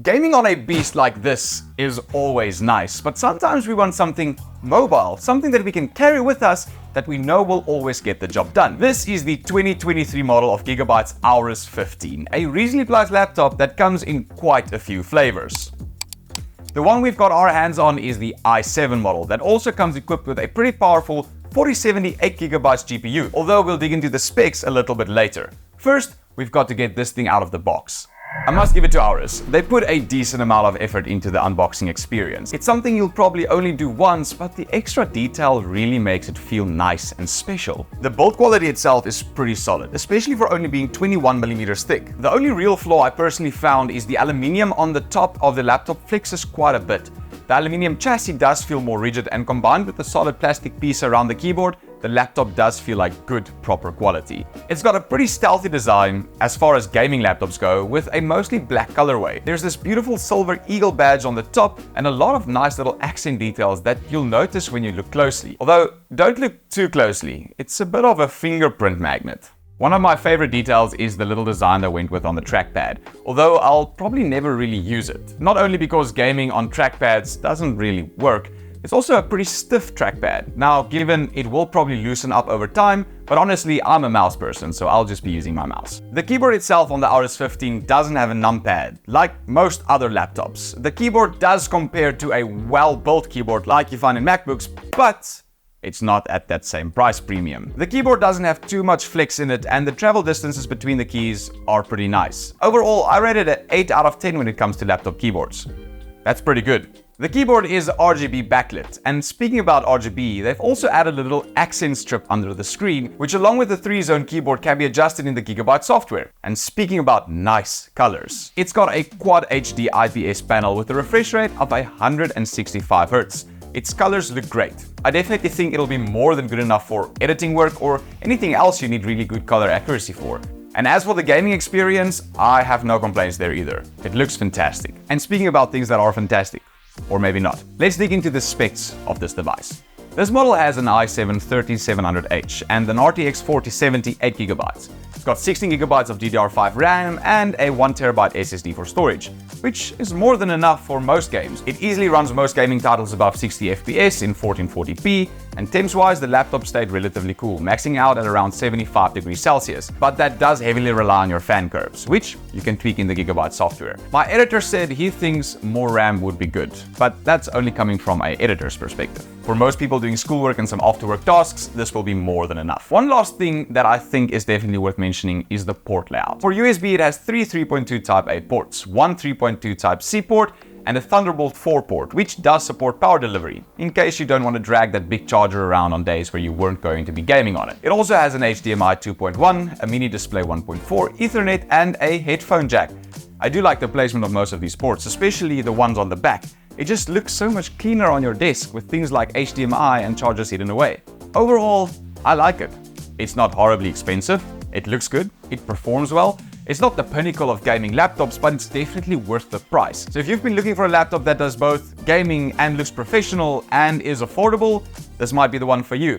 Gaming on a beast like this is always nice, but sometimes we want something mobile, something that we can carry with us that we know will always get the job done. This is the 2023 model of Gigabyte's Aorus 15, a reasonably priced laptop that comes in quite a few flavors. The one we've got our hands on is the i7 model that also comes equipped with a pretty powerful 4070 8GB GPU, although we'll dig into the specs a little bit later. First, we've got to get this thing out of the box. I must give it to Aorus. They put a decent amount of effort into the unboxing experience. It's something you'll probably only do once, but the extra detail really makes it feel nice and special. The build quality itself is pretty solid, especially for only being 21mm thick. The only real flaw I personally found is the aluminium on the top of the laptop flexes quite a bit. The aluminium chassis does feel more rigid, and combined with the solid plastic piece around the keyboard, the laptop does feel like good, proper quality. It's got a pretty stealthy design as far as gaming laptops go, with a mostly black colorway. There's this beautiful silver eagle badge on the top and a lot of nice little accent details that you'll notice when you look closely. Although, don't look too closely, it's a bit of a fingerprint magnet. One of my favorite details is the little design they went with on the trackpad, although I'll probably never really use it. Not only because gaming on trackpads doesn't really work, it's also a pretty stiff trackpad. Now, given it will probably loosen up over time, but honestly, I'm a mouse person, so I'll just be using my mouse. The keyboard itself on the Aorus 15 doesn't have a numpad, like most other laptops. The keyboard does compare to a well-built keyboard like you find in MacBooks, but it's not at that same price premium. The keyboard doesn't have too much flex in it, and the travel distances between the keys are pretty nice. Overall, I rate it an 8 out of 10 when it comes to laptop keyboards. That's pretty good. The keyboard is RGB backlit, and speaking about RGB, they've also added a little accent strip under the screen, which along with the 3-zone keyboard can be adjusted in the Gigabyte software. And speaking about nice colors, it's got a Quad HD IPS panel with a refresh rate of 165Hz. Its colors look great. I definitely think it'll be more than good enough for editing work or anything else you need really good color accuracy for. And as for the gaming experience, I have no complaints there either. It looks fantastic. And speaking about things that are fantastic, or maybe not, let's dig into the specs of this device. This model has an i7-13700H and an RTX 4070 8GB. It's got 16GB of DDR5 RAM and a 1TB SSD for storage, which is more than enough for most games. It easily runs most gaming titles above 60 FPS in 1440p, and temps-wise the laptop stayed relatively cool, maxing out at around 75 degrees Celsius, but that does heavily rely on your fan curves, which you can tweak in the Gigabyte software. My editor said he thinks more RAM would be good, but that's only coming from an editor's perspective. For most people doing schoolwork and some after-work tasks, this will be more than enough. One last thing that I think is definitely worth mentioning is the port layout. For USB, it has 3 3.2 Type-A ports, 1 3.2 Type-C port, and a Thunderbolt 4 port, which does support power delivery, in case you don't want to drag that big charger around on days where you weren't going to be gaming on it. It also has an HDMI 2.1, a mini display 1.4, Ethernet, and a headphone jack. I do like the placement of most of these ports, especially the ones on the back. It just looks so much cleaner on your desk with things like HDMI and chargers hidden away. Overall, I like it. It's not horribly expensive, it looks good, it performs well. It's not the pinnacle of gaming laptops, but it's definitely worth the price. So if you've been looking for a laptop that does both gaming and looks professional and is affordable, this might be the one for you.